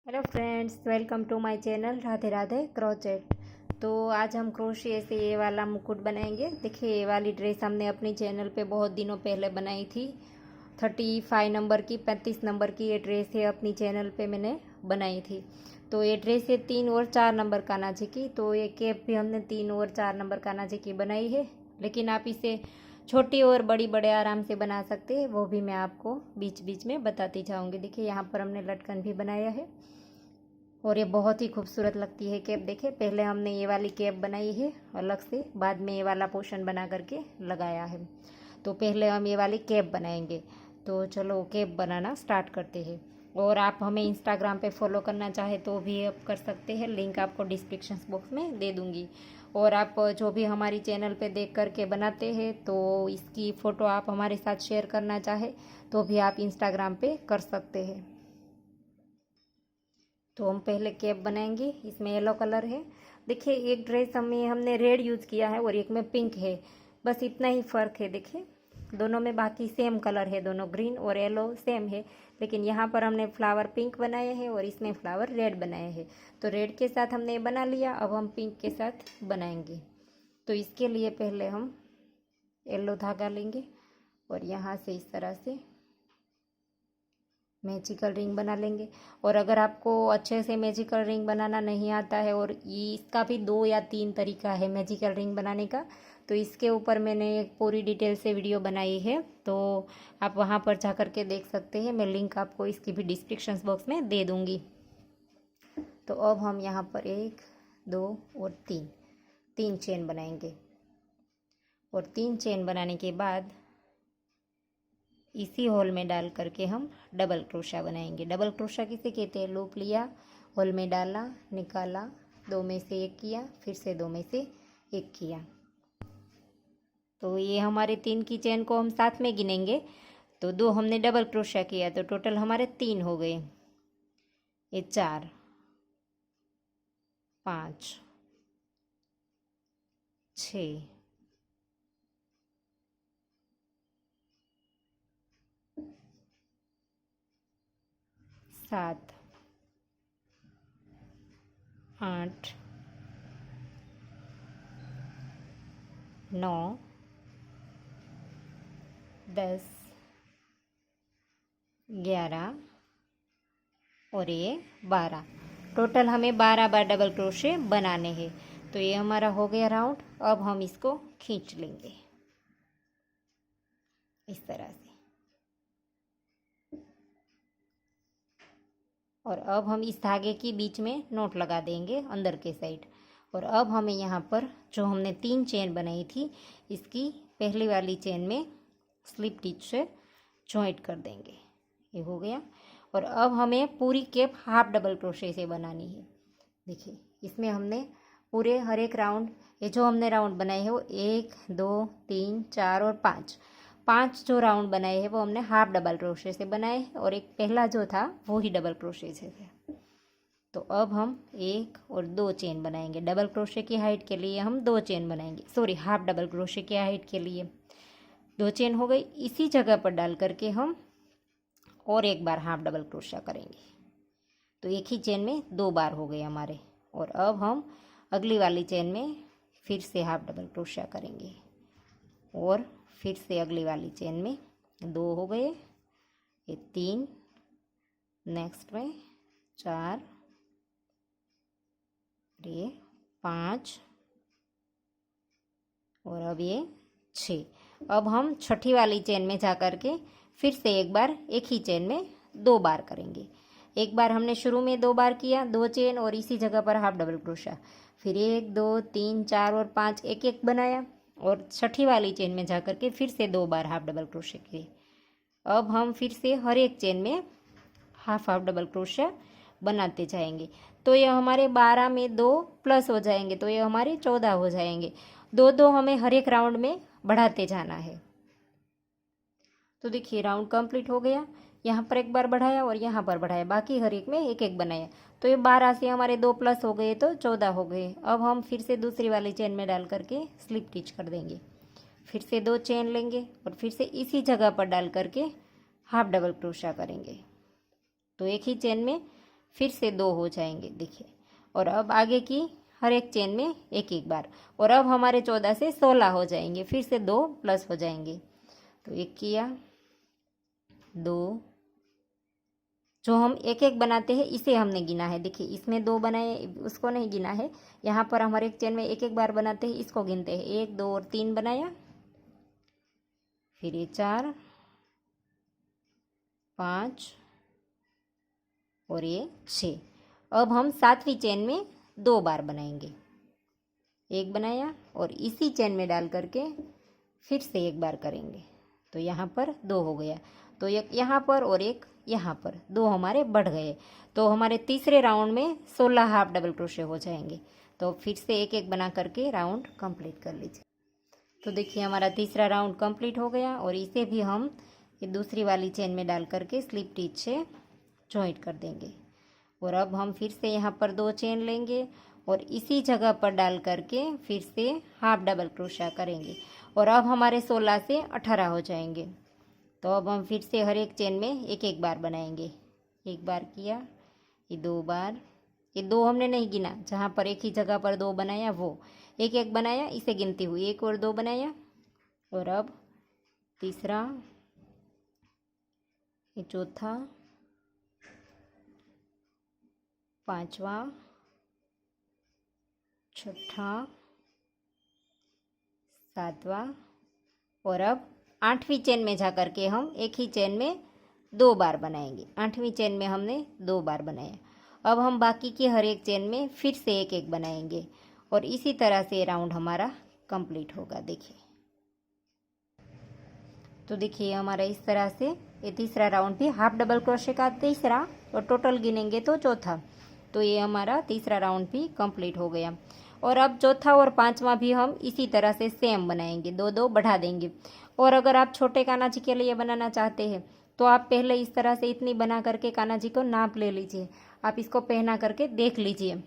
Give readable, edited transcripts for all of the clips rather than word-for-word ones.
Hello friends, welcome to my channel Radhe Radhe crochet. तो आज हम क्रोशिया से ये वाला मुकुट बनाएंगे। देखिए, ये वाली ड्रेस हमने अपनी चैनल पे बहुत दिनों पहले बनाई थी। 35 नंबर की 35 नंबर की ये ड्रेस है, अपनी चैनल पे मैंने बनाई थी। तो ये ड्रेस है 3 और 4 नंबर कानाजी की। तो ये कैप भी हमने 3 और 4 नंबर कानाजी की बनाई है, लेकिन आप इसे छोटी और बड़ी बड़े आराम से बना सकते हैं। वो भी मैं आपको बीच बीच में बताती जाऊंगी। देखिए, यहाँ पर हमने लटकन भी बनाया है और ये बहुत ही खूबसूरत लगती है कैप। देखिए, पहले हमने ये वाली कैप बनाई है अलग से, बाद में ये वाला पोर्शन बना करके लगाया है। तो पहले हम ये वाली कैप बनाएंगे। तो चलो कैप बनाना स्टार्ट करते हैं। और आप हमें इंस्टाग्राम पे फॉलो करना चाहे तो भी आप कर सकते हैं, लिंक आपको डिस्क्रिप्शन बॉक्स में दे दूँगी। और आप जो भी हमारी चैनल पे देख करके बनाते हैं तो इसकी फ़ोटो आप हमारे साथ शेयर करना चाहे तो भी आप इंस्टाग्राम पे कर सकते हैं। तो हम पहले कैप बनाएंगे। इसमें येलो कलर है। देखिए, एक ड्रेस में हमने रेड यूज़ किया है और एक में पिंक है, बस इतना ही फ़र्क है। देखिए, दोनों में बाकी सेम कलर है, दोनों ग्रीन और येलो सेम है, लेकिन यहाँ पर हमने फ्लावर पिंक बनाए हैं और इसमें फ्लावर रेड बनाए हैं। तो रेड के साथ हमने बना लिया, अब हम पिंक के साथ बनाएंगे। तो इसके लिए पहले हम येलो धागा लेंगे और यहाँ से इस तरह से मैजिकल रिंग बना लेंगे। और अगर आपको अच्छे से मैजिकल रिंग बनाना नहीं आता है, और इसका भी 2 या 3 तरीका है मैजिकल रिंग बनाने का, तो इसके ऊपर मैंने एक पूरी डिटेल से वीडियो बनाई है, तो आप वहाँ पर जा कर के देख सकते हैं। मैं लिंक आपको इसकी भी डिस्क्रिप्शन बॉक्स में दे दूँगी। तो अब हम यहाँ पर 1 2 और 3 चेन बनाएंगे। और 3 चेन बनाने के बाद इसी होल में डाल करके हम डबल क्रोशा बनाएंगे। डबल क्रोशा किसे कहते हैं? लूप लिया, होल में डाला, निकाला, 2 में से 1 किया, फिर से 2 में से 1 किया। तो ये हमारे 3 की चेन को हम साथ में गिनेंगे। तो 2 हमने डबल क्रोशा किया तो टोटल हमारे 3 हो गए। ये 4 5 6 7 8 9 10 11 और ये 12। टोटल हमें 12 बार डबल क्रोशे बनाने हैं। तो ये हमारा हो गया राउंड। अब हम इसको खींच लेंगे इस तरह से। और अब हम इस धागे की बीच में नोट लगा देंगे अंदर के साइड। और अब हमें यहाँ पर जो हमने 3 चेन बनाई थी, इसकी पहली वाली चेन में स्लिप स्टिच से जॉइंट कर देंगे। ये हो गया। और अब हमें पूरी कैप हाफ डबल क्रोशे से बनानी है। देखिए, इसमें हमने पूरे हर एक राउंड, ये जो हमने राउंड बनाए हैं वो 1 2 3 4 और 5 जो राउंड बनाए हैं वो हमने हाफ डबल क्रोशे से बनाए, और एक पहला जो था वो ही डबल क्रोशे से थे। तो अब हम 1 और 2 चेन बनाएंगे। डबल क्रोशे की हाइट के लिए हम 2 चेन बनाएंगे, सॉरी, हाफ डबल क्रोशे की हाइट के लिए 2 चेन हो गई। इसी जगह पर डाल करके हम और एक बार हाफ डबल क्रोशा करेंगे। तो एक ही चेन में 2 बार हो गए हमारे। और अब हम अगली वाली चेन में फिर से हाफ डबल क्रोशा करेंगे, और फिर से अगली वाली चेन में 2 हो गए, ये 3, नेक्स्ट में 4, ये 5 और अब ये 6। अब हम छठी वाली चेन में जा कर के फिर से एक बार एक ही चेन में 2 बार करेंगे। एक बार हमने शुरू में 2 बार किया, 2 चेन और इसी जगह पर हाफ डबल क्रोशा, फिर 1 2 3 4 और 5 एक एक बनाया, और छठी वाली चेन में जा कर के फिर से 2 बार हाफ डबल क्रोशे किए। अब हम फिर से हर एक चेन में हाफ हाफ डबल क्रोशा बनाते जाएंगे। तो ये हमारे 12 में 2 प्लस हो जाएंगे, तो ये हमारे 14 हो जाएंगे। 2 2 हमें हर एक राउंड में बढ़ाते जाना है। तो देखिए, राउंड कंप्लीट हो गया। यहाँ पर एक बार बढ़ाया और यहाँ पर बढ़ाया, बाकी हर एक में एक एक बनाया। तो ये 12 से हमारे 2 प्लस हो गए तो 14 हो गए। अब हम फिर से दूसरी वाली चेन में डाल करके स्लिप स्टिच कर देंगे। फिर से 2 चेन लेंगे और फिर से इसी जगह पर डाल करके हाफ डबल क्रोशा करेंगे। तो एक ही चेन में फिर से 2 हो जाएंगे, देखिए। और अब आगे की हर एक चेन में एक एक बार, और अब हमारे 14 से 16 हो जाएंगे, फिर से 2 प्लस हो जाएंगे। तो एक किया, 2, जो हम एक एक बनाते हैं इसे हमने गिना है, देखिए इसमें 2 बनाए, उसको नहीं गिना है। यहाँ पर हम हर एक चेन में एक एक बार बनाते हैं, इसको गिनते हैं। 1, 2 और 3 बनाया, फिर ये 4, 5 और ये 6। अब हम 7वीं चेन में 2 बार बनाएंगे। एक बनाया और इसी चेन में डाल करके फिर से एक बार करेंगे, तो यहाँ पर 2 हो गया। तो एक यहाँ पर और एक यहाँ पर, 2 हमारे बढ़ गए। तो हमारे तीसरे राउंड में 16 हाफ डबल क्रोशे हो जाएंगे। तो फिर से एक एक बना करके राउंड कंप्लीट कर लीजिए। तो देखिए हमारा तीसरा राउंड कंप्लीट हो गया, और इसे भी हम ये दूसरी वाली चेन में डाल करके स्लिप स्टिच से जॉइंट कर देंगे। और अब हम फिर से यहाँ पर 2 चेन लेंगे और इसी जगह पर डाल करके फिर से हाफ डबल क्रोशा करेंगे, और अब हमारे 16 से 18 हो जाएंगे। तो अब हम फिर से हर एक चेन में एक एक बार बनाएंगे। एक बार किया, ये 2 बार, ये 2 हमने नहीं गिना, जहाँ पर एक ही जगह पर 2 बनाया वो एक एक बनाया, इसे गिनती हुई 1 और 2 बनाया। और अब तीसरा, ये चौथा, 5वां, 6ठा, 7वां, और अब 8वीं चेन में जा करके हम एक ही चेन में 2 बार बनाएंगे। 8वीं चेन में हमने 2 बार बनाया। अब हम बाकी की हर एक चेन में फिर से एक एक बनाएंगे, और इसी तरह से राउंड हमारा कंप्लीट होगा, देखिए। तो देखिए हमारा इस तरह से ये तीसरा राउंड भी हाफ डबल क्रोशे का तीसरा, और टोटल गिनेंगे तो चौथा। तो ये हमारा तीसरा राउंड भी कंप्लीट हो गया। और अब चौथा और 5वां भी हम इसी तरह से सेम बनाएंगे, 2-2 बढ़ा देंगे। और अगर आप छोटे कान्हा जी के लिए बनाना चाहते हैं तो आप पहले इस तरह से इतनी बना करके कान्हा जी को नाप ले लीजिए। आप इसको पहना करके देख लीजिए।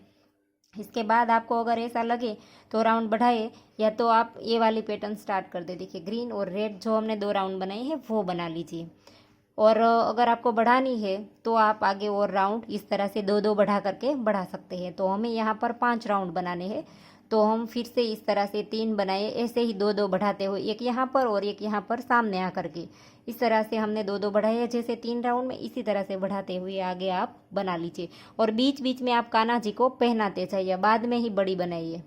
इसके बाद आपको अगर ऐसा लगे तो राउंड बढ़ाए, या तो आप ये वाली पैटर्न स्टार्ट कर दे। देखिए ग्रीन और रेड जो हमने 2 राउंड बनाए हैं वो बना लीजिए। और अगर आपको बढ़ानी है तो आप आगे और राउंड इस तरह से 2-2 बढ़ा करके बढ़ा सकते हैं। तो हमें यहाँ पर 5 राउंड बनाने हैं, तो हम फिर से इस तरह से 3 बनाए, ऐसे ही 2-2 बढ़ाते हुए, एक यहाँ पर और एक यहाँ पर सामने आ करके इस तरह से हमने 2-2 बढ़ाए जैसे 3 राउंड में, इसी तरह से बढ़ाते हुए आगे आप बना लीजिए। और बीच बीच में आप कान्हा जी को पहनाते जाइए, बाद में ही बड़ी बनाइए।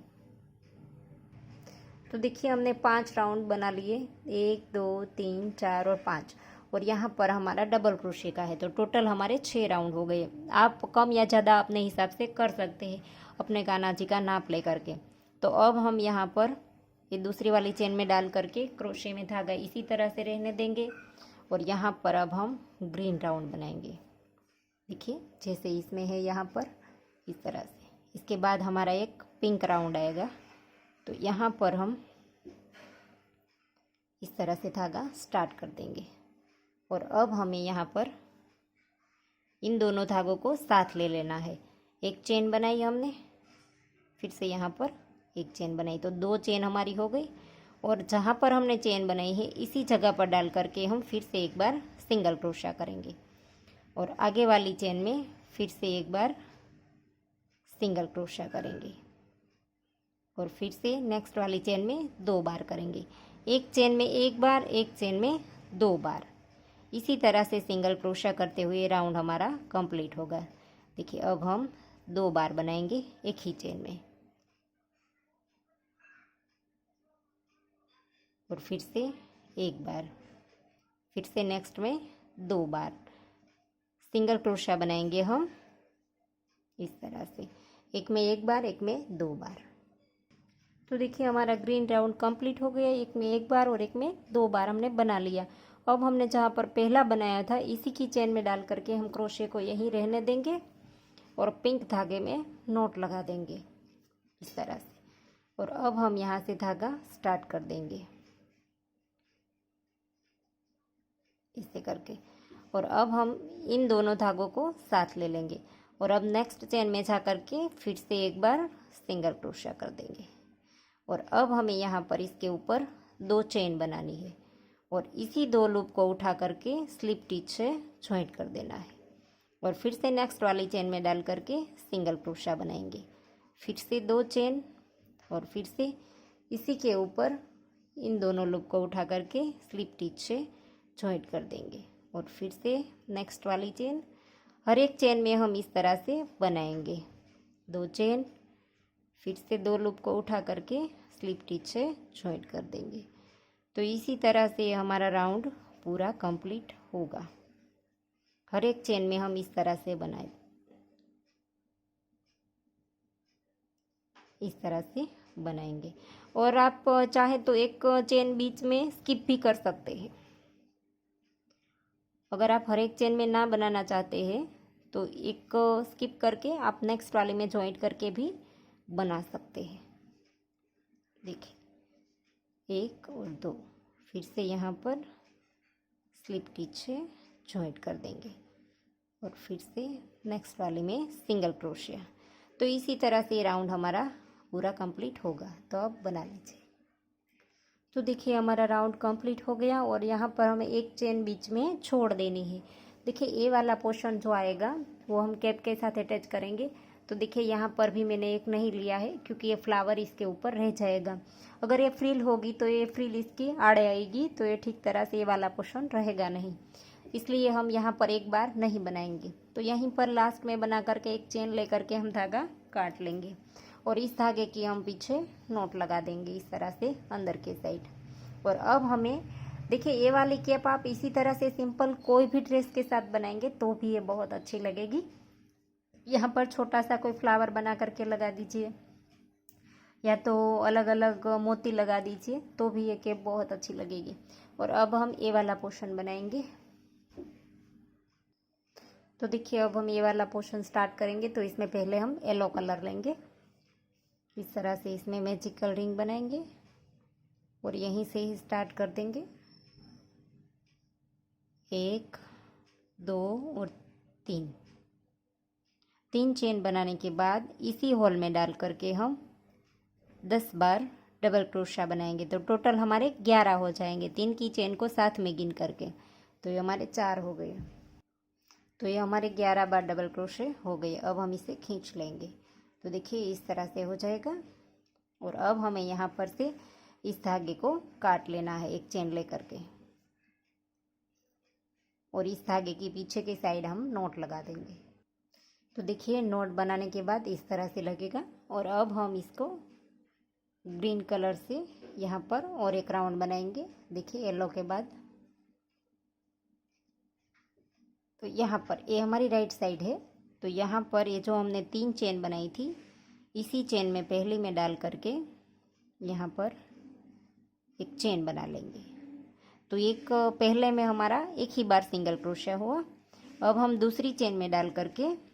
तो देखिए हमने 5 राउंड बना लिए, 1, 2, 3, 4 और 5, और यहाँ पर हमारा डबल क्रोशे का है। तो टोटल हमारे 6 राउंड हो गए। आप कम या ज़्यादा अपने हिसाब से कर सकते हैं, अपने कान्हा जी का नाप ले करके। तो अब हम यहाँ पर ये दूसरी वाली चेन में डाल करके क्रोशे में धागा इसी तरह से रहने देंगे, और यहाँ पर अब हम ग्रीन राउंड बनाएंगे। देखिए जैसे इसमें है यहाँ पर इस तरह से। इसके बाद हमारा एक पिंक राउंड आएगा, तो यहाँ पर हम इस तरह से धागा स्टार्ट कर देंगे। और अब हमें यहाँ पर इन दोनों धागों को साथ ले लेना है। एक चेन बनाई हमने, फिर से यहाँ पर एक चेन बनाई, तो 2 चेन हमारी हो गई। और जहाँ पर हमने चेन बनाई है इसी जगह पर डाल करके हम फिर से एक बार सिंगल क्रोशा करेंगे, और आगे वाली चेन में फिर से एक बार सिंगल क्रोशा करेंगे, और फिर से नेक्स्ट वाली चेन में 2 बार करेंगे। एक चेन में एक बार, एक चेन में 2 बार, इसी तरह से सिंगल क्रोशा करते हुए राउंड हमारा कंप्लीट होगा। देखिए अब हम 2 बार बनाएंगे एक ही चेन में, और फिर से एक बार, फिर से नेक्स्ट में 2 बार सिंगल क्रोशा बनाएंगे हम इस तरह से, एक में एक बार, एक में 2 बार। तो देखिए हमारा ग्रीन राउंड कंप्लीट हो गया, एक में एक बार और एक में 2 बार हमने बना लिया। अब हमने जहाँ पर पहला बनाया था इसी की चेन में डाल करके हम क्रोशे को यहीं रहने देंगे, और पिंक धागे में नोट लगा देंगे इस तरह से। और अब हम यहाँ से धागा स्टार्ट कर देंगे इसे करके, और अब हम इन दोनों धागों को साथ ले लेंगे, और अब नेक्स्ट चेन में जा करके फिर से एक बार सिंगल क्रोशा कर देंगे। और अब हमें यहाँ पर इसके ऊपर 2 चेन बनानी है, और इसी 2 लूप को उठा करके स्लिप स्टिच से जॉइंट कर देना है। और फिर से नेक्स्ट वाली चेन में डाल करके सिंगल क्रोशा बनाएंगे। फिर से 2 चेन और फिर से इसी के ऊपर इन दोनों लूप को उठा करके स्लिप टिच से जॉइंट कर देंगे। और फिर से नेक्स्ट वाली चेन, हर एक चेन में हम इस तरह से बनाएंगे। 2 चेन, फिर से 2 लूप को उठा करके स्लिप टिच से जॉइंट कर देंगे। तो इसी तरह से हमारा राउंड पूरा कंप्लीट होगा। हर एक चेन में हम इस तरह से बनाए, इस तरह से बनाएंगे। और आप चाहे तो एक चेन बीच में स्किप भी कर सकते हैं। अगर आप हर एक चेन में ना बनाना चाहते हैं तो एक स्किप करके आप नेक्स्ट वाले में जॉइंट करके भी बना सकते हैं। देखिए 1 और 2, फिर से यहाँ पर स्लिप टिच से जॉइंट कर देंगे और फिर से नेक्स्ट वाले में सिंगल क्रोशिया। तो इसी तरह से राउंड हमारा पूरा कंप्लीट होगा। तो अब बना लीजिए। तो देखिए हमारा राउंड कंप्लीट हो गया और यहाँ पर हमें एक चेन बीच में छोड़ देनी है। देखिए ये वाला पोर्शन जो आएगा वो हम कैप के साथ अटैच करेंगे। तो देखिए यहाँ पर भी मैंने एक नहीं लिया है क्योंकि ये फ्लावर इसके ऊपर रह जाएगा। अगर ये फ्रिल होगी तो ये फ्रिल इसकी आड़े आएगी, तो ये ठीक तरह से ये वाला पोर्शन रहेगा नहीं, इसलिए हम यहाँ पर एक बार नहीं बनाएंगे। तो यहीं पर लास्ट में बना करके एक चेन ले करके हम धागा काट लेंगे और इस धागे की हम पीछे नॉट लगा देंगे इस तरह से अंदर के साइड। और अब हमें देखिए ये वाली कैप आप इसी तरह से सिंपल कोई भी ड्रेस के साथ बनाएंगे तो भी ये बहुत अच्छी लगेगी। यहाँ पर छोटा सा कोई फ्लावर बना करके लगा दीजिए या तो अलग अलग मोती लगा दीजिए, तो भी ये कैप बहुत अच्छी लगेगी। और अब हम ये वाला पोर्शन बनाएंगे। तो देखिए अब हम ये वाला पोर्शन स्टार्ट करेंगे। तो इसमें पहले हम येलो कलर लेंगे, इस तरह से इसमें मैजिकल रिंग बनाएंगे और यहीं से ही स्टार्ट कर देंगे। 1 2 और 3 चेन बनाने के बाद इसी होल में डाल करके हम 10 बार डबल क्रोशा बनाएंगे। तो टोटल हमारे 11 हो जाएंगे 3 की चेन को साथ में गिन करके। तो ये हमारे 4 हो गए। तो ये हमारे 11 बार डबल क्रोशे हो गए। अब हम इसे खींच लेंगे। तो देखिए इस तरह से हो जाएगा। और अब हमें यहाँ पर से इस धागे को काट लेना है एक चेन ले करके और इस धागे की पीछे की साइड हम नॉट लगा देंगे। तो देखिए नॉट बनाने के बाद इस तरह से लगेगा। और अब हम इसको ग्रीन कलर से यहाँ पर और एक राउंड बनाएंगे। देखिए येलो के बाद तो यहाँ पर ये हमारी राइट साइड है। तो यहाँ पर ये जो हमने 3 चेन बनाई थी इसी चेन में पहली में डाल करके यहाँ पर एक चेन बना लेंगे। तो एक पहले में हमारा एक ही बार सिंगल क्रोशिया हुआ। अब हम दूसरी चेन में डाल करके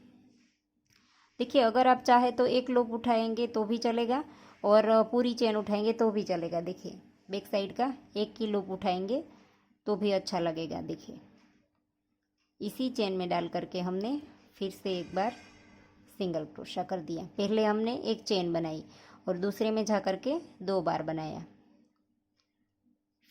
देखिए अगर आप चाहे तो एक लूप उठाएंगे तो भी चलेगा और पूरी चेन उठाएंगे तो भी चलेगा। देखिए बैक साइड का एक की लूप उठाएंगे तो भी अच्छा लगेगा। देखिए इसी चेन में डाल करके हमने फिर से एक बार सिंगल क्रोशा कर दिया। पहले हमने एक चेन बनाई और दूसरे में जा करके 2 बार बनाया,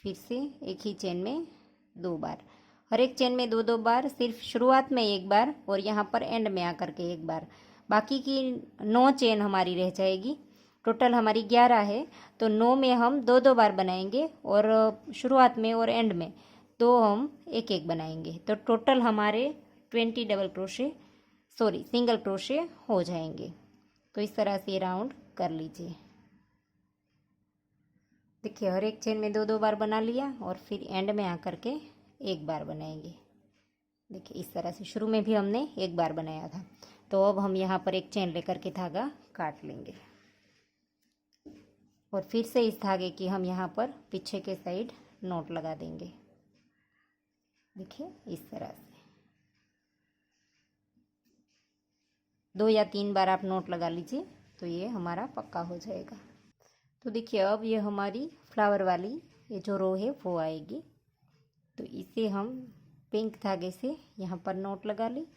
फिर से एक ही चेन में 2 बार, हर एक चेन में 2-2 बार, सिर्फ शुरुआत में 1 बार और यहाँ पर एंड में आकर के 1 बार। बाकी की 9 चेन हमारी रह जाएगी। टोटल हमारी 11 है। तो 9 में हम 2-2 बार बनाएंगे और शुरुआत में और एंड में 2 हम 1-1 बनाएंगे। तो टोटल हमारे 20 डबल क्रोशे सिंगल क्रोशे हो जाएंगे। तो इस तरह से राउंड कर लीजिए। देखिए हर एक चेन में 2-2 बार बना लिया और फिर एंड में आकर के 1 बार बनाएंगे। देखिए इस तरह से शुरू में भी हमने 1 बार बनाया था। तो अब हम यहाँ पर एक चेन लेकर के धागा काट लेंगे और फिर से इस धागे की हम यहाँ पर पीछे के साइड नॉट लगा देंगे। देखिए इस तरह से 2 या 3 बार आप नॉट लगा लीजिए तो ये हमारा पक्का हो जाएगा। तो देखिए अब ये हमारी फ्लावर वाली ये जो रो है वो आएगी। तो इसे हम पिंक धागे से यहाँ पर नॉट लगा ली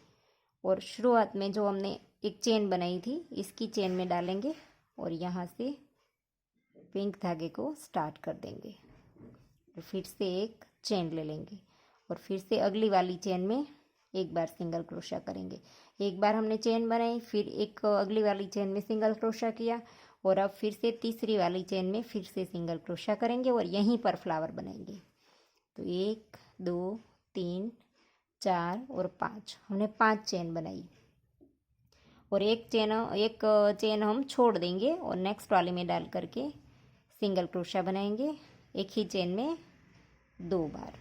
और शुरुआत में जो हमने एक चेन बनाई थी इसकी चेन में डालेंगे और यहाँ से पिंक धागे को स्टार्ट कर देंगे और फिर से एक चेन ले लेंगे और फिर से अगली वाली चेन में एक बार सिंगल क्रोशा करेंगे। एक बार हमने चेन बनाई, फिर एक अगली वाली चेन में सिंगल क्रोशा किया और अब फिर से तीसरी वाली चेन में फिर से सिंगल क्रोशा करेंगे और यहीं पर फ्लावर बनाएंगे। तो 1 2 3 4 और 5, हमने 5 चेन बनाई और एक चेन हम छोड़ देंगे और नेक्स्ट वाले में डाल करके सिंगल क्रोशा बनाएंगे एक ही चेन में 2 बार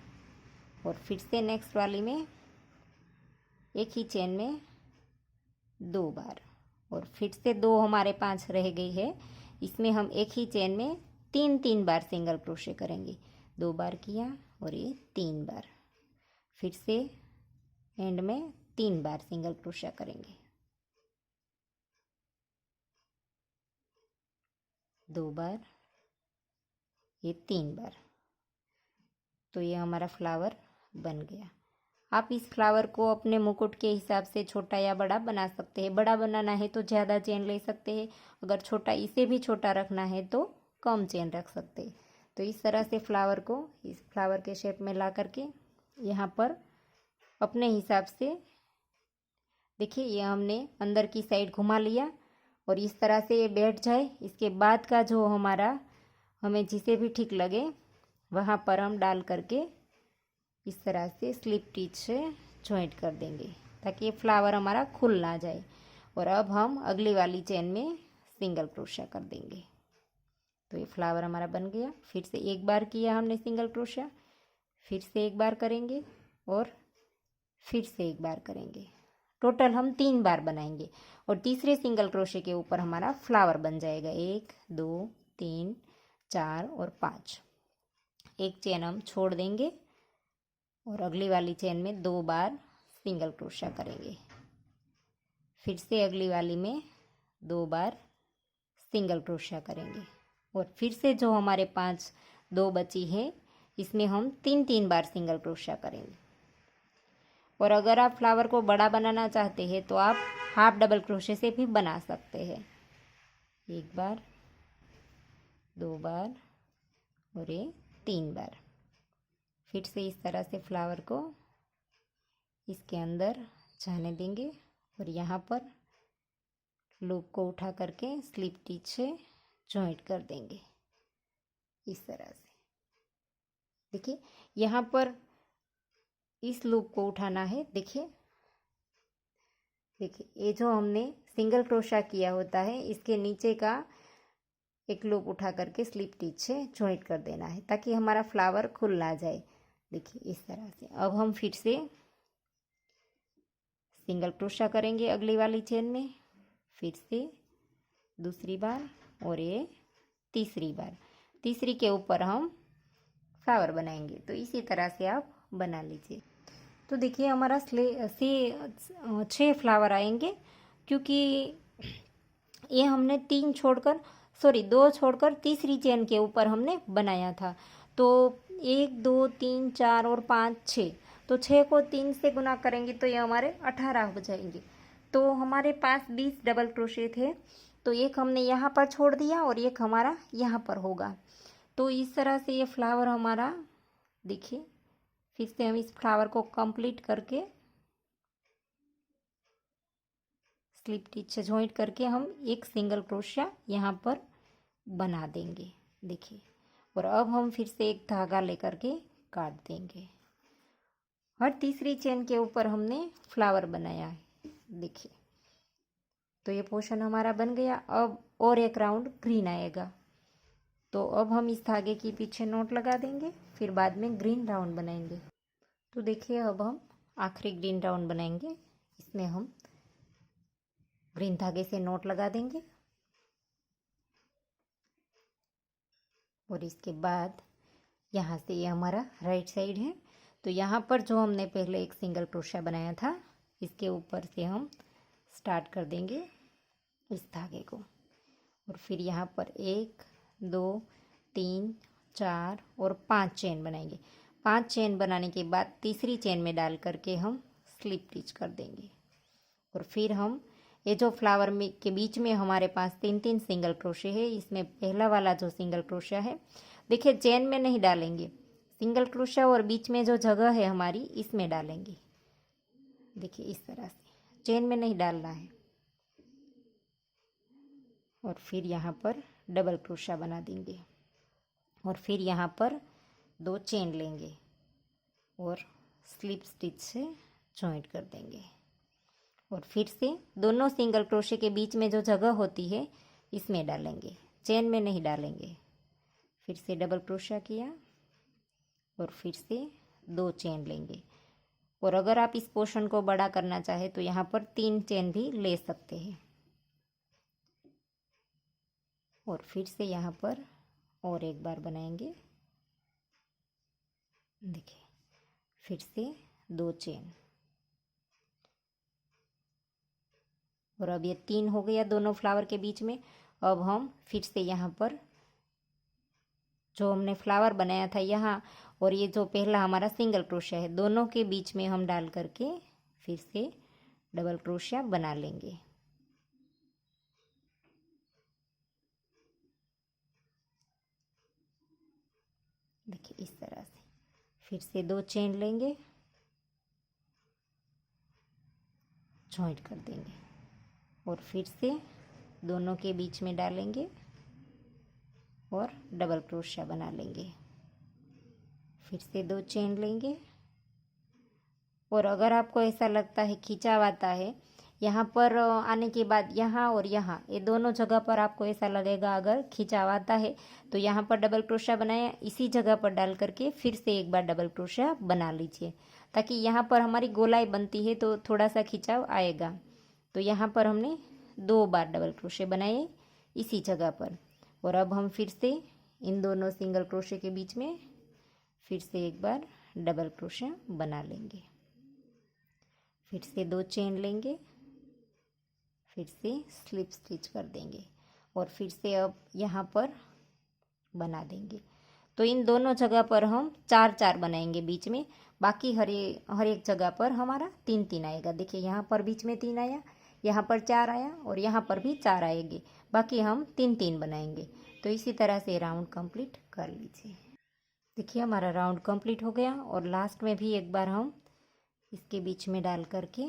और फिर से नेक्स्ट वाली में एक ही चेन में 2 बार और फिर से 2 हमारे 5 रह गई है, इसमें हम एक ही चेन में 3 बार सिंगल क्रोशे करेंगे। 2 बार किया और ये 3 बार, फिर से एंड में 3 बार सिंगल क्रोशा करेंगे। 2 बार, ये 3 बार। तो ये हमारा फ्लावर बन गया। आप इस फ्लावर को अपने मुकुट के हिसाब से छोटा या बड़ा बना सकते हैं। बड़ा बनाना है तो ज़्यादा चेन ले सकते हैं, अगर छोटा इसे भी छोटा रखना है तो कम चेन रख सकते हैं। तो इस तरह से फ्लावर को इस फ्लावर के शेप में ला करके यहाँ पर अपने हिसाब से देखिए, ये हमने अंदर की साइड घुमा लिया और इस तरह से ये बैठ जाए। इसके बाद का जो हमारा हमें जिसे भी ठीक लगे वहाँ पर हम डाल करके इस तरह से स्लिप टिच से जॉइंट कर देंगे ताकि ये फ्लावर हमारा खुल ना जाए। और अब हम अगली वाली चेन में सिंगल क्रोशा कर देंगे। तो ये फ्लावर हमारा बन गया। फिर से एक बार किया हमने सिंगल क्रोशा, फिर से एक बार करेंगे और फिर से एक बार करेंगे। टोटल हम 3 बार बनाएंगे और तीसरे सिंगल क्रोशे के ऊपर हमारा फ्लावर बन जाएगा। 1 2 3 4 और 5। एक चेन हम छोड़ देंगे और अगली वाली चेन में 2 बार सिंगल क्रोशा करेंगे। फिर से अगली वाली में 2 बार सिंगल क्रोशा करेंगे और फिर से जो हमारे 2 बची है इसमें हम 3 बार सिंगल क्रोशा करेंगे। और अगर आप फ्लावर को बड़ा बनाना चाहते हैं तो आप हाफ डबल क्रोशे से भी बना सकते हैं। 1 बार, 2 बार और ये 3 बार। फिर से इस तरह से फ्लावर को इसके अंदर जाने देंगे और यहाँ पर लूप को उठा करके स्लिप टिच से जॉइंट कर देंगे इस तरह से। देखिए, यहाँ पर इस लूप को उठाना है। देखिए ये जो हमने सिंगल क्रोशा किया होता है इसके नीचे का एक लूप उठा करके स्लिप टिच से जॉइंट कर देना है ताकि हमारा फ्लावर खुल ना जाए। देखिए इस तरह से। अब हम फिर से सिंगल क्रोशा करेंगे अगली वाली चेन में, फिर से दूसरी बार और ये तीसरी बार। तीसरी के ऊपर हम फ्लावर बनाएंगे। तो इसी तरह से आप बना लीजिए। तो देखिए हमारा 6 फ्लावर आएंगे क्योंकि ये हमने 2 छोड़कर तीसरी चेन के ऊपर हमने बनाया था। तो 1 2 3 4 और 5 6, तो 6 को 3 से गुना करेंगे तो ये हमारे 18 हो जाएंगे। तो हमारे पास 20 डबल क्रोशे थे, तो एक हमने यहाँ पर छोड़ दिया और एक हमारा यहाँ पर होगा। तो इस तरह से ये फ्लावर हमारा, देखिए फिर से हम इस फ्लावर को कंप्लीट करके स्लिप टिच से जॉइंट करके हम एक सिंगल क्रोशिया यहाँ पर बना देंगे। देखिए, और अब हम फिर से एक धागा लेकर के काट देंगे। हर तीसरी चेन के ऊपर हमने फ्लावर बनाया है। देखिए, तो ये पोर्शन हमारा बन गया। अब और एक राउंड ग्रीन आएगा, तो अब हम इस धागे के पीछे नॉट लगा देंगे, फिर बाद में ग्रीन राउंड बनाएंगे। तो देखिए, अब हम आखिरी ग्रीन राउंड बनाएंगे। इसमें हम ग्रीन धागे से नॉट लगा देंगे और इसके बाद यहाँ से ये हमारा राइट साइड है। तो यहाँ पर जो हमने पहले एक सिंगल क्रोशिया बनाया था इसके ऊपर से हम स्टार्ट कर देंगे इस धागे को और फिर यहाँ पर 1 2 3 4 और 5 चेन बनाएंगे। 5 चेन बनाने के बाद तीसरी चेन में डाल करके हम स्लिप टिच कर देंगे और फिर हम ये जो फ्लावर में के बीच में हमारे पास 3 सिंगल क्रोशे है, इसमें पहला वाला जो सिंगल क्रोशिया है, देखिए चेन में नहीं डालेंगे, सिंगल क्रोशिया और बीच में जो जगह है हमारी इसमें डालेंगे। देखिए इस तरह से चेन में नहीं डालना है। और फिर यहाँ पर डबल क्रोशा बना देंगे और फिर यहाँ पर 2 चेन लेंगे और स्लिप स्टिच से जॉइंट कर देंगे। और फिर से दोनों सिंगल क्रोशे के बीच में जो जगह होती है इसमें डालेंगे, चेन में नहीं डालेंगे। फिर से डबल क्रोशा किया और फिर से 2 चेन लेंगे। और अगर आप इस पोर्शन को बड़ा करना चाहे तो यहाँ पर 3 चेन भी ले सकते हैं। और फिर से यहाँ पर और एक बार बनाएंगे। देखिए फिर से 2 चेन और अब ये 3 हो गया दोनों फ्लावर के बीच में। अब हम फिर से यहाँ पर जो हमने फ्लावर बनाया था यहाँ और ये जो पहला हमारा सिंगल क्रोशिया है दोनों के बीच में हम डाल करके फिर से डबल क्रोशिया बना लेंगे। देखिए इस तरह से फिर से 2 चेन लेंगे, जॉइंट कर देंगे और फिर से दोनों के बीच में डालेंगे और डबल क्रोशिया बना लेंगे। फिर से 2 चेन लेंगे। और अगर आपको ऐसा लगता है खिंचाव आता है यहाँ पर आने के बाद यहाँ और यहाँ ये दोनों जगह पर आपको ऐसा लगेगा अगर खिंचाव आता है तो यहाँ पर डबल क्रोशिया बनाया, इसी जगह पर डाल करके फिर से एक बार डबल क्रोशिया बना लीजिए ताकि यहाँ पर हमारी गोलाई बनती है तो थोड़ा सा खिंचाव आएगा। तो यहाँ पर हमने 2 बार डबल क्रोशिया बनाए इसी जगह पर। और अब हम फिर से इन दोनों सिंगल क्रोशिया के बीच में फिर से एक बार डबल क्रोशिया बना लेंगे। फिर से 2 चेन लेंगे, फिर से स्लिप स्टिच कर देंगे और फिर से अब यहाँ पर बना देंगे। तो इन दोनों जगह पर हम 4-4 बनाएंगे बीच में, बाकी हर एक जगह पर हमारा 3-3 आएगा। देखिए यहाँ पर बीच में 3 आया, यहाँ पर 4 आया और यहाँ पर भी 4 आएंगे, बाकी हम 3-3 बनाएंगे। तो इसी तरह से राउंड कंप्लीट कर लीजिए। देखिए हमारा राउंड कंप्लीट हो गया और लास्ट में भी एक बार हम इसके बीच में डाल करके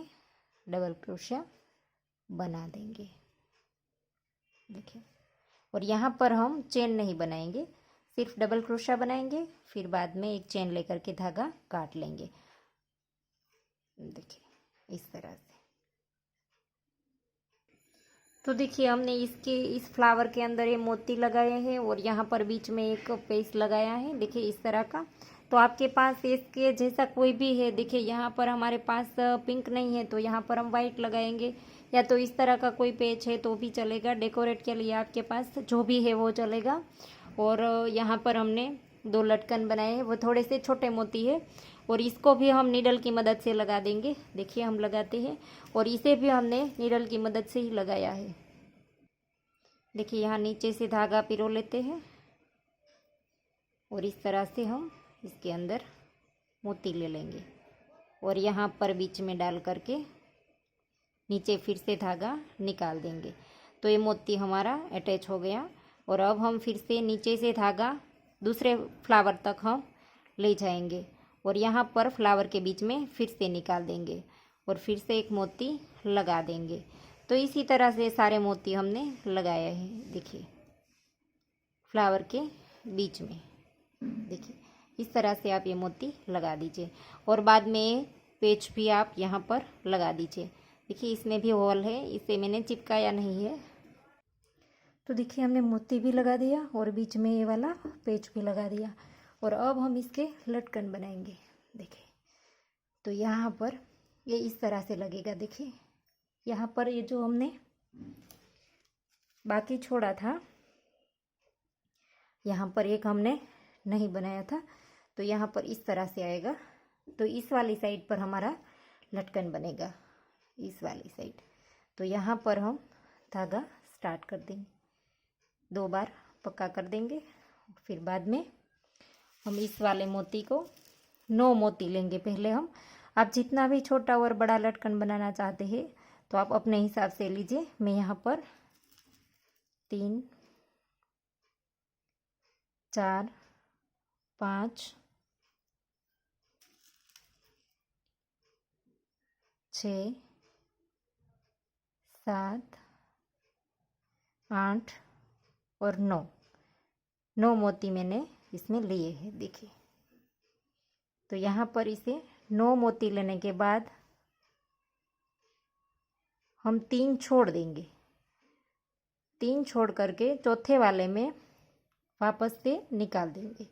डबल क्रोशिया बना देंगे। देखिए और यहाँ पर हम चेन नहीं बनाएंगे, सिर्फ डबल क्रोशिया बनाएंगे, फिर बाद में एक चेन लेकर के धागा काट लेंगे। देखिए इस तरह से। तो देखिए हमने इस फ्लावर के अंदर ये मोती लगाए हैं और यहाँ पर बीच में एक पेस्ट लगाया है, देखिए इस तरह का। तो आपके पास इसके जैसा कोई भी है, देखिए यहाँ पर हमारे पास पिंक नहीं है तो यहाँ पर हम वाइट लगाएंगे, या तो इस तरह का कोई पेच है तो भी चलेगा, डेकोरेट के लिए आपके पास जो भी है वो चलेगा। और यहाँ पर हमने 2 लटकन बनाए हैं, वो थोड़े से छोटे मोती है और इसको भी हम नीडल की मदद से लगा देंगे। देखिए हम लगाते हैं और इसे भी हमने नीडल की मदद से ही लगाया है। देखिए यहाँ नीचे से धागा पिरो लेते हैं और इस तरह से हम इसके अंदर मोती ले लेंगे और यहाँ पर बीच में डाल करके नीचे फिर से धागा निकाल देंगे। तो ये मोती हमारा अटैच हो गया और अब हम फिर से नीचे से धागा दूसरे फ्लावर तक हम ले जाएंगे और यहाँ पर फ्लावर के बीच में फिर से निकाल देंगे और फिर से एक मोती लगा देंगे। तो इसी तरह से सारे मोती हमने लगाए हैं। देखिए फ्लावर के बीच में, देखिए इस तरह से आप ये मोती लगा दीजिए और बाद में पेच भी आप यहाँ पर लगा दीजिए। देखिए इसमें भी होल है, इसे मैंने चिपकाया नहीं है। तो देखिए हमने मोती भी लगा दिया और बीच में ये वाला पेच भी लगा दिया और अब हम इसके लटकन बनाएंगे। देखिए तो यहाँ पर ये इस तरह से लगेगा। देखिए यहाँ पर ये जो हमने बाकी छोड़ा था, यहाँ पर एक हमने नहीं बनाया था, तो यहाँ पर इस तरह से आएगा। तो इस वाली साइड पर हमारा लटकन बनेगा, इस वाली साइड। तो यहाँ पर हम धागा स्टार्ट कर देंगे, 2 बार पक्का कर देंगे। फिर बाद में हम इस वाले मोती को 9 मोती लेंगे पहले हम। आप जितना भी छोटा और बड़ा लटकन बनाना चाहते हैं तो आप अपने हिसाब से लीजिए। मैं यहाँ पर 3, 4, 5, 6, 7, 8 और 9 मोती मैंने इसमें लिए हैं। देखिए, तो यहाँ पर इसे 9 मोती लेने के बाद हम 3 छोड़ देंगे। 3 छोड़ करके चौथे वाले में वापस से निकाल देंगे।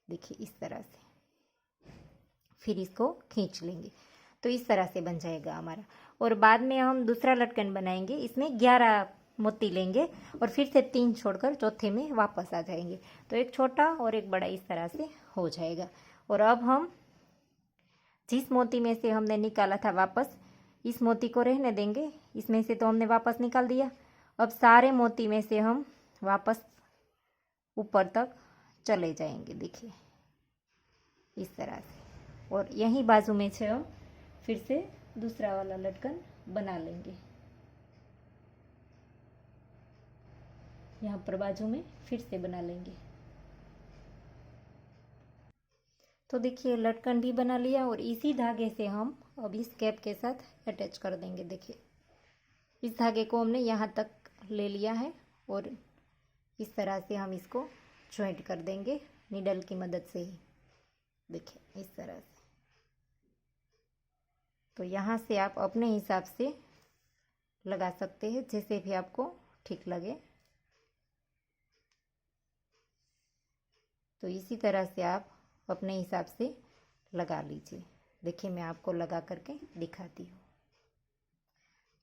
देखिए इस तरह से, फिर इसको खींच लेंगे। तो इस तरह से बन जाएगा हमारा। और बाद में हम दूसरा लटकन बनाएंगे, इसमें 11 मोती लेंगे और फिर से 3 छोड़कर चौथे में वापस आ जाएंगे। तो एक छोटा और एक बड़ा इस तरह से हो जाएगा। और अब हम जिस मोती में से हमने निकाला था वापस, इस मोती को रहने देंगे। इसमें से तो हमने वापस निकाल दिया। अब सारे मोती में से हम वापस ऊपर तक चले जाएंगे। देखिए इस तरह से। और यही बाजू में से हम फिर से दूसरा वाला लटकन बना लेंगे। यहाँ पर बाजू में फिर से बना लेंगे। तो देखिए लटकन भी बना लिया और इसी धागे से हम अब इस कैप के साथ अटैच कर देंगे। देखिए इस धागे को हमने यहाँ तक ले लिया है और इस तरह से हम इसको जॉइंट कर देंगे नीडल की मदद से ही। देखिए इस तरह से। तो यहाँ से आप अपने हिसाब से लगा सकते हैं, जैसे भी आपको ठीक लगे। तो इसी तरह से आप अपने हिसाब से लगा लीजिए। देखिए मैं आपको लगा करके दिखाती हूँ।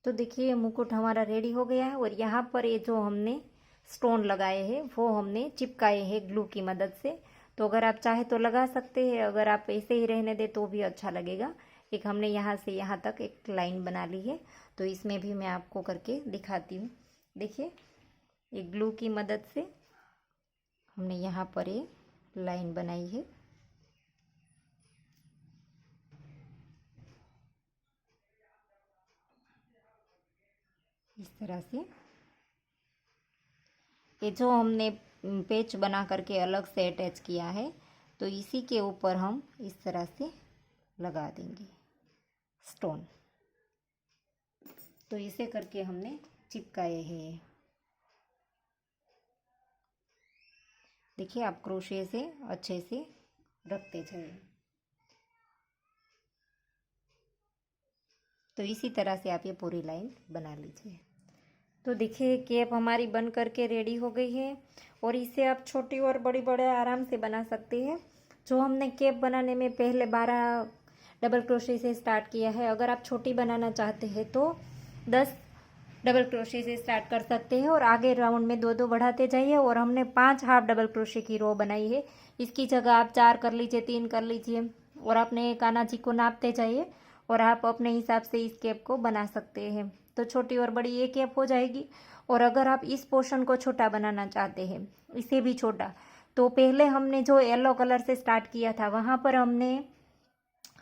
तो देखिए मुकुट हमारा रेडी हो गया है। और यहाँ पर ये जो हमने स्टोन लगाए हैं वो हमने चिपकाए हैं ग्लू की मदद से। तो अगर आप चाहे तो लगा सकते हैं, अगर आप ऐसे ही रहने दे तो भी अच्छा लगेगा। एक हमने यहाँ से यहाँ तक एक लाइन बना ली है। तो इसमें भी मैं आपको करके दिखाती हूँ। देखिए एक ग्लू की मदद से हमने यहाँ पर ये लाइन बनाई है। इस तरह से ये जो हमने पेच बना करके अलग से अटैच किया है, तो इसी के ऊपर हम इस तरह से लगा देंगे स्टोन। तो इसे करके हमने चिपकाए हैं। देखिए आप क्रोशे से अच्छे से रखते जाइए। तो इसी तरह से आप ये पूरी लाइन बना लीजिए। तो देखिए कैप हमारी बन करके रेडी हो गई है। और इसे आप छोटी और बड़ी बड़े आराम से बना सकते हैं। जो हमने कैप बनाने में पहले 12 डबल क्रोशे से स्टार्ट किया है, अगर आप छोटी बनाना चाहते हैं तो 10 डबल क्रोशे से स्टार्ट कर सकते हैं और आगे राउंड में 2-2 बढ़ाते जाइए। और हमने 5 हाफ डबल क्रोशे की रो बनाई है। इसकी जगह आप 4 कर लीजिए, 3 कर लीजिए। और अपने कान्हा जी को नापते जाइए और आप अपने हिसाब से इस कैप को बना सकते हैं। तो छोटी और बड़ी ये कैप हो जाएगी। और अगर आप इस पोर्शन को छोटा बनाना चाहते हैं, इसे भी छोटा, तो पहले हमने जो येलो कलर से स्टार्ट किया था वहाँ पर हमने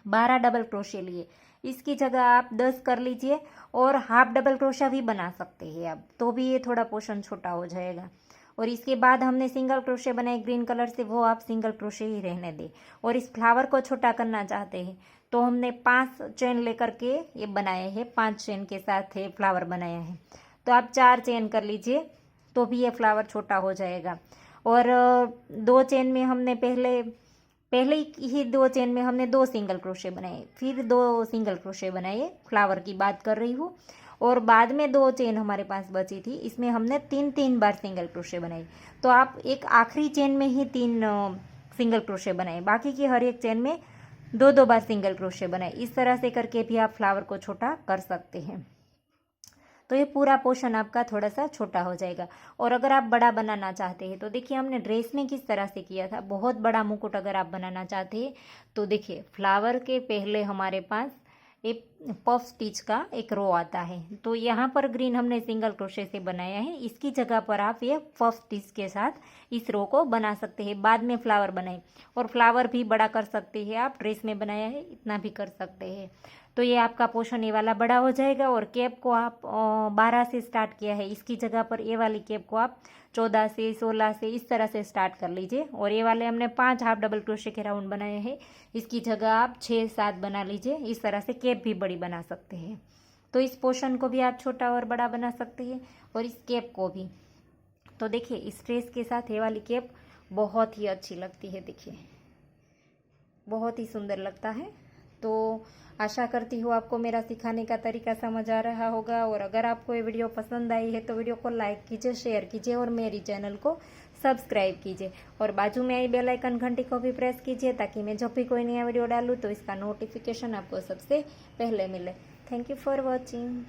12 डबल क्रोशे लिए। इसकी जगह आप 10 कर लीजिए और हाफ डबल क्रोशा भी बना सकते हैं आप, तो भी ये थोड़ा पोर्शन छोटा हो जाएगा। और इसके बाद हमने सिंगल क्रोशे बनाए ग्रीन कलर से, वो आप सिंगल क्रोशे ही रहने दें। और इस फ्लावर को छोटा करना चाहते हैं तो हमने 5 चेन लेकर के ये बनाए हैं। 5 चेन के साथ ये फ्लावर बनाया है। तो आप 4 चेन कर लीजिए तो भी ये फ्लावर छोटा हो जाएगा। और 2 चेन में हमने पहले ही 2 चेन में हमने 2 सिंगल क्रोशे बनाए, फिर 2 सिंगल क्रोशे बनाए, फ्लावर की बात कर रही हूँ। और बाद में 2 चेन हमारे पास बची थी, इसमें हमने 3-3 बार सिंगल क्रोशे बनाई। तो आप एक आखिरी चेन में ही 3 सिंगल क्रोशे बनाए, बाकी की हर एक चेन में 2-2 बार सिंगल क्रोशे बनाए। इस तरह से करके भी आप फ्लावर को छोटा कर सकते हैं। तो ये पूरा पोर्शन आपका थोड़ा सा छोटा हो जाएगा। और अगर आप बड़ा बनाना चाहते हैं तो देखिए हमने ड्रेस में किस तरह से किया था। बहुत बड़ा मुकुट अगर आप बनाना चाहते हैं तो देखिए फ्लावर के पहले हमारे पास एक पफ स्टिच का एक रो आता है। तो यहाँ पर ग्रीन हमने सिंगल क्रोशे से बनाया है, इसकी जगह पर आप ये पफ स्टिच के साथ इस रो को बना सकते हैं। बाद में फ्लावर बनाए और फ्लावर भी बड़ा कर सकते हैं आप, ड्रेस में बनाया है इतना भी कर सकते हैं। तो ये आपका पोर्शन ये वाला बड़ा हो जाएगा। और कैप को आप 12 से स्टार्ट किया है, इसकी जगह पर ये वाली कैप को आप 14 से 16 से इस तरह से स्टार्ट कर लीजिए। और ये वाले हमने 5 हाफ डबल क्रोशे के राउंड बनाए हैं, इसकी जगह आप 6-7 बना लीजिए। इस तरह से कैप भी बड़ी बना सकते हैं। तो इस पोर्शन को भी आप छोटा और बड़ा बना सकते हैं और इस कैप को भी। तो देखिए इस ड्रेस के साथ ये वाली कैप बहुत ही अच्छी लगती है, देखिए बहुत ही सुंदर लगता है। तो आशा करती हूँ आपको मेरा सिखाने का तरीका समझ आ रहा होगा। और अगर आपको ये वीडियो पसंद आई है तो वीडियो को लाइक कीजिए, शेयर कीजिए और मेरी चैनल को सब्सक्राइब कीजिए। और बाजू में आई बेल आइकन घंटी को भी प्रेस कीजिए ताकि मैं जब भी कोई नया वीडियो डालूँ तो इसका नोटिफिकेशन आपको सबसे पहले मिले। Thank you for watching.